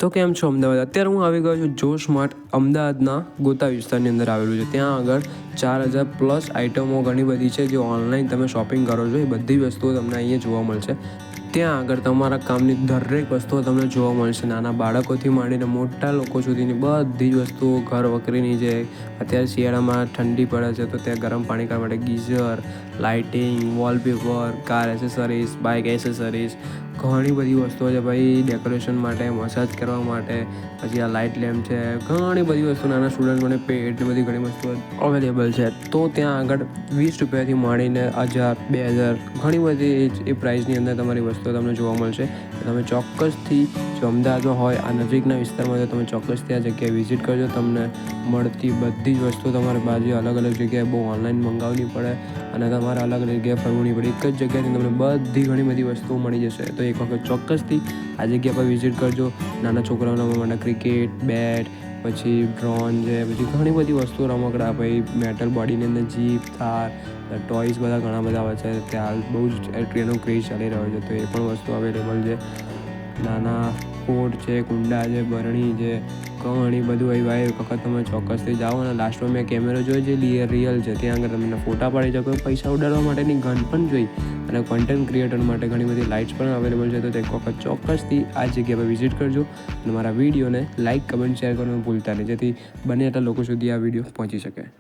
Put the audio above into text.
તો કેમ છો અમદાવાદ? અત્યારે હું આવી ગયો છું જોશ માર્ટ અમદાવાદના ગોતા વિસ્તારની અંદર આવેલું છે. ત્યાં આગળ 4000+ આઇટમો ઘણી બધી છે. જે ઓનલાઈન તમે શોપિંગ કરો છો એ બધી વસ્તુઓ તમને અહીંયા જોવા મળશે. ત્યાં આગળ તમારા કામની દરેક વસ્તુઓ તમને જોવા મળશે. નાના બાળકોથી માંડીને મોટા લોકો સુધીની બધી જ વસ્તુઓ ઘર વકરીની છે. અત્યારે શિયાળામાં ઠંડી પડે છે તો ત્યાં ગરમ પાણી કરવા માટે geyser, lighting, wallpaper, car accessories, bike accessories, ઘણી બધી વસ્તુઓ છે ભાઈ. ડેકોરેશન માટે, મસાજ કરવા માટે, પછી આ લાઇટ લેમ્પ છે, ઘણી બધી વસ્તુ નાના સ્ટુડન્ટ માટે એટલી બધી ઘણી વસ્તુઓ અવેલેબલ છે. તો ત્યાં આગળ 20 રૂપિયાથી માંડીને 1000, 2000 ઘણી બધી એ પ્રાઇસની અંદર તમારી વસ્તુઓ તમને જોવા મળશે. તમે ચોક્કસથી જો અમદાવાદમાં હોય આ નજીકના વિસ્તારમાં તો તમે ચોક્કસથી આ જગ્યાએ વિઝિટ કરજો. તમને મળતી બધી જ વસ્તુઓ તમારે બાજુ અલગ અલગ જગ્યાએ બહુ ઓનલાઈન મંગાવવી પડે અને તમારે અલગ અલગ જગ્યાએ ફરવું નહીં પડે. એક જ જગ્યાએથી તમને બધી ઘણી બધી વસ્તુઓ મળી જશે. તો એક વખત ચોક્કસથી આ જગ્યા પર વિઝિટ કરજો. નાના છોકરાઓના માટે ક્રિકેટ બેટ, પછી ડ્રોન છે, પછી ઘણી બધી વસ્તુઓ રમકડા, ભાઈ મેટલ બોડીની અંદર જીપ, થાર, ટોયસ બધા ઘણા બધા આવે છે. ત્યાં બહુ જ ટ્રેનો ક્રેઝ ચાલી રહ્યો છે તો એ પણ વસ્તુ અવેલેબલ છે. નાના પોટ છે, કુંડા છે, બરણી છે, ઘણી બધું આવી ભાઈ. એક વખત તમે ચોક્કસથી જાઓ. અને લાસ્ટમાં મેં કેમેરો જોયો જે રિયલ છે. ત્યાં આગળ તમને ફોટા પાડી શકો. પૈસા ઉડાડવા માટેની ગન પણ જોઈ અને કન્ટેન્ટ ક્રિએટર માટે ઘણી બધી લાઇટ્સ પણ અવેલેબલ છે. તો એક વખત ચોક્કસથી આ જગ્યા પર વિઝિટ કરજો અને મારા વિડીયોને લાઇક, કમેન્ટ, શેર કરવાનું ભૂલતા નહીં, જેથી બને એટલા લોકો સુધી આ વિડીયો પહોંચી શકે.